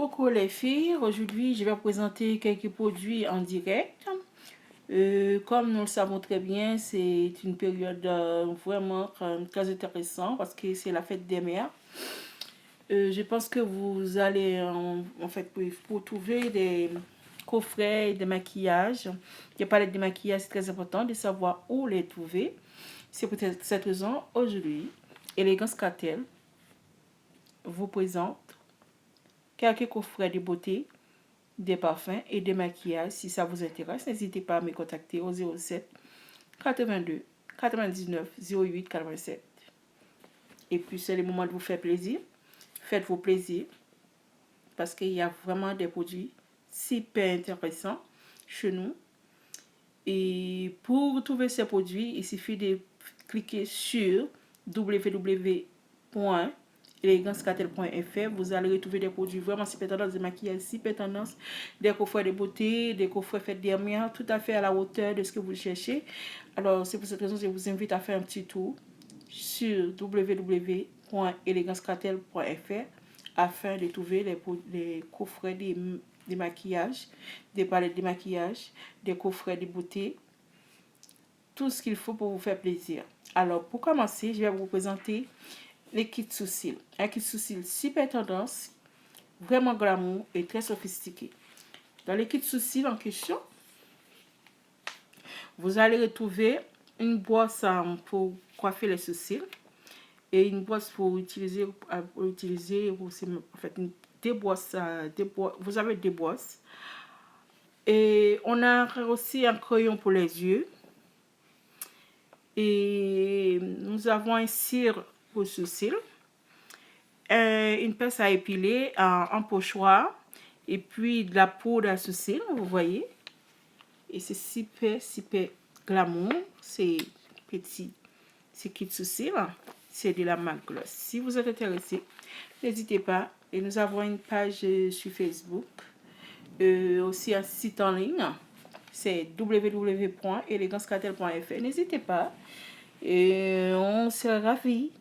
Coucou les filles, aujourd'hui je vais vous présenter quelques produits en direct. Comme nous le savons très bien, c'est une période vraiment très intéressante parce que c'est la fête des mères. Je pense que vous allez en fait pour trouver des coffrets de maquillage, des palettes de maquillage, c'est très important de savoir où les trouver. C'est pour cette raison, aujourd'hui, Elegance Cartel vous présente quelques coffrets de beauté, des parfums et des maquillages. Si ça vous intéresse, n'hésitez pas à me contacter au 07 82 99 08 87. Et puis, c'est le moment de vous faire plaisir. Faites-vous plaisir parce qu'il y a vraiment des produits super intéressants chez nous. Et pour trouver ces produits, il suffit de cliquer sur www.elegancecartel.fr. Vous allez retrouver des produits vraiment super tendance, des maquillages super tendance, des coffrets de beauté, des coffrets faits dernière, tout à fait à la hauteur de ce que vous cherchez. Alors, c'est pour cette raison que je vous invite à faire un petit tour sur www.elegancecartel.fr afin de trouver les coffrets des maquillages, des palettes de maquillage, des coffrets de beauté, tout ce qu'il faut pour vous faire plaisir. Alors, pour commencer, je vais vous présenter les kits sous cils. Un kit sous cils super tendance, vraiment glamour et très sophistiqué. Dans les kits sous cils en question, vous allez retrouver une brosse pour coiffer les sourcils et une brosse pour utiliser en fait vous avez des brosses. Et on a aussi un crayon pour les yeux. Et nous avons un cire pour sourcils, une pince à épiler, un pochoir et puis de la poudre à sourcils, vous voyez. Et c'est super glamour, c'est petit, c'est kit sourcils, c'est de la marque Gloss. Si vous êtes intéressé, n'hésitez pas. Et nous avons une page sur Facebook, aussi un site en ligne, c'est www.elegancecartel.fr. N'hésitez pas. Et on serait ravis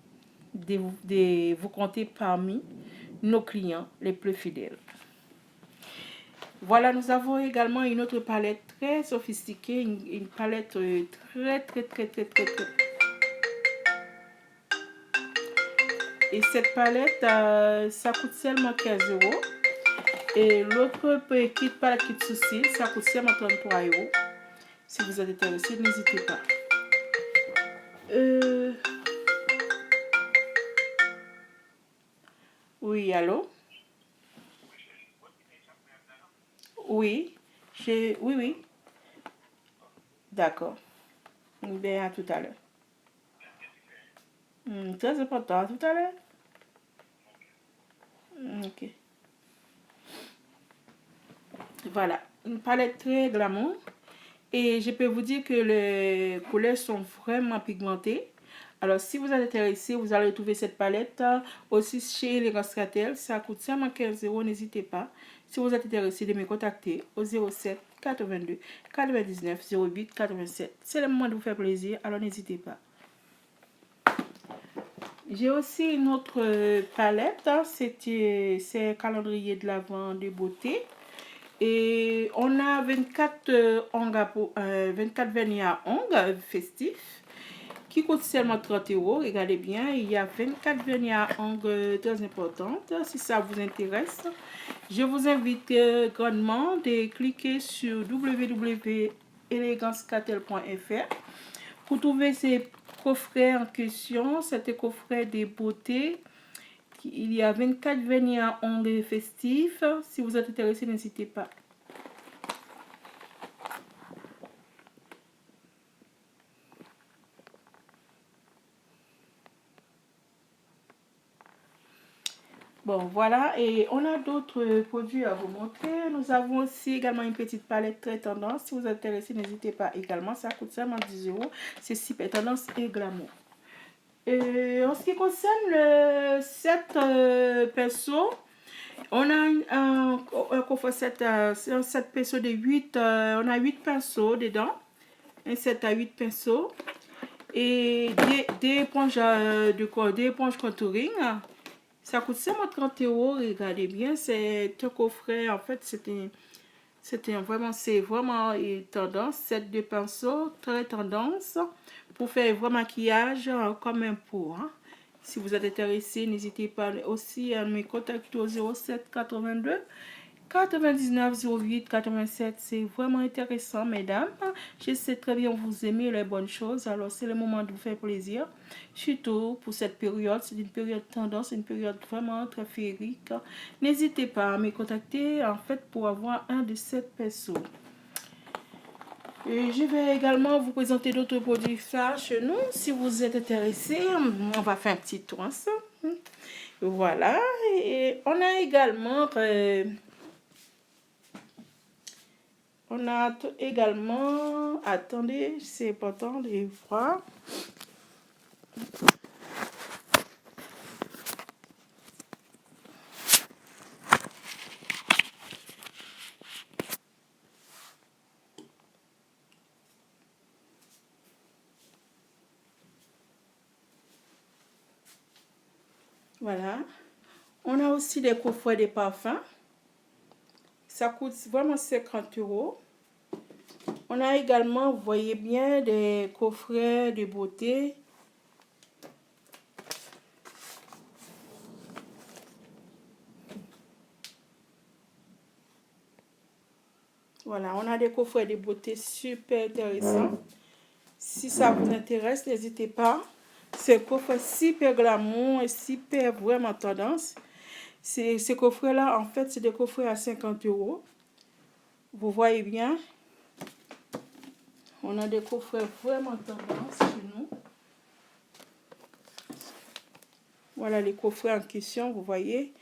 de vous compter parmi nos clients les plus fidèles. Voilà, nous avons également une autre palette très sophistiquée, une palette très. Et cette palette, ça coûte seulement 15 €. Et l'autre kit palette kit sous cils, ça coûte seulement 33 €. Si vous êtes intéressé, n'hésitez pas. Oui, allô? Oui, oui. D'accord. Bien, à tout à l'heure. Très important, à tout à l'heure. Ok. Voilà, une palette très glamour. Et je peux vous dire que les couleurs sont vraiment pigmentées. Alors, si vous êtes intéressé, vous allez trouver cette palette aussi chez Elegance Cartel. Ça coûte seulement 15 €. N'hésitez pas, si vous êtes intéressé, de me contacter au 07 82 99 08 87. C'est le moment de vous faire plaisir, alors n'hésitez pas. J'ai aussi une autre palette. C'est un calendrier de l'Avent de beauté. Et on a 24 vernis à ongles festifs qui coûtent seulement 30 €. Regardez bien, il y a 24 vernis à ongles très importantes. Si ça vous intéresse, je vous invite grandement de cliquer sur www.elegancecartel.fr pour trouver ces coffrets en question. C'est un coffret de beauté. Il y a 24 vernis à ongles festifs. Si vous êtes intéressé, n'hésitez pas. Bon, voilà. Et on a d'autres produits à vous montrer. Nous avons aussi également une petite palette très tendance. Si vous êtes intéressé, n'hésitez pas également. Ça coûte seulement 10 €. C'est super tendance et glamour. En ce qui concerne le set pinceau, on a un coffre set, c'est un set pinceau de 8, on a 8 pinceaux dedans, un set à 8 pinceaux et des éponges contouring. Ça coûte seulement 30 €. Regardez bien, c'est un coffret. En fait, c'est vraiment tendance. Set de pinceaux, très tendance. Pour faire vrai maquillage comme un pot. Hein. Si vous êtes intéressé, n'hésitez pas aussi à me contacter au 07 82 99 08 87. C'est vraiment intéressant, mesdames. Je sais très bien vous aimez les bonnes choses. Alors, c'est le moment de vous faire plaisir. Surtout pour cette période. C'est une période tendance, une période vraiment très féerique. N'hésitez pas à me contacter, en fait, pour avoir un de ces pinceaux. Et je vais également vous présenter d'autres produits phares chez nous. Si vous êtes intéressé, on va faire un petit tour ensemble. Voilà. Et on a également... attendez, c'est important de voir. Voilà. On a aussi des coffrets de parfums. Ça coûte vraiment 50 €. On a également, vous voyez bien, des coffrets de beauté. Voilà, on a des coffrets de beauté super intéressants. Si ça vous intéresse, n'hésitez pas. C'est un coffret super glamour et super vraiment tendance. Ces coffrets-là, en fait, c'est des coffrets à 50 €. Vous voyez bien. On a des coffrets vraiment tendance chez nous. Voilà les coffrets en question, vous voyez.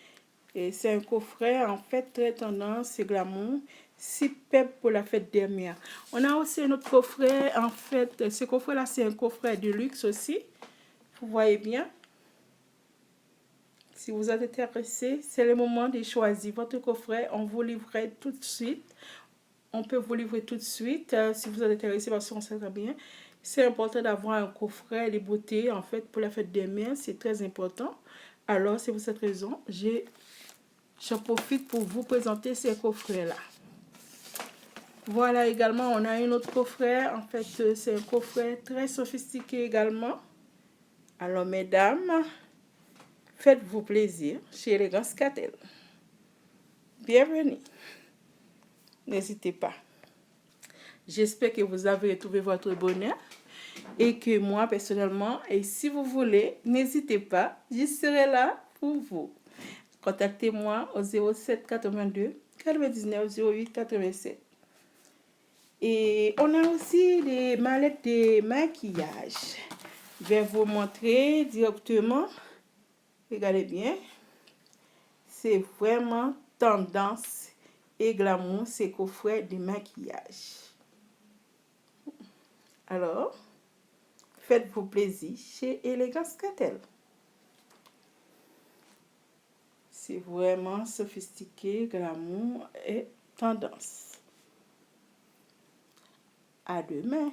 Et c'est un coffret, en fait, très tendance, c'est glamour. Super pour la fête des mères. On a aussi un autre coffret, en fait, ce coffret-là, c'est un coffret de luxe aussi. Vous voyez bien. Si vous êtes intéressé, c'est le moment de choisir votre coffret. On vous livrerait tout de suite. On peut vous livrer tout de suite si vous êtes intéressé parce qu'on sait très bien. C'est important d'avoir un coffret de beauté en fait pour la fête des mères. C'est très important. Alors, c'est pour cette raison, j'en profite pour vous présenter ces coffrets-là. Voilà également, on a un autre coffret. En fait, c'est un coffret très sophistiqué également. Alors, mesdames, faites-vous plaisir chez Élégance Catel. Bienvenue. N'hésitez pas. J'espère que vous avez trouvé votre bonheur et que moi, personnellement, et si vous voulez, n'hésitez pas, je serai là pour vous. Contactez-moi au 07 82 99 08 87. Et on a aussi des mallettes de maquillage. Je vais vous montrer directement. Regardez bien. C'est vraiment tendance et glamour, ces coffrets de maquillage. Alors, faites-vous plaisir chez Élégance Catel. C'est vraiment sophistiqué, glamour et tendance. À demain.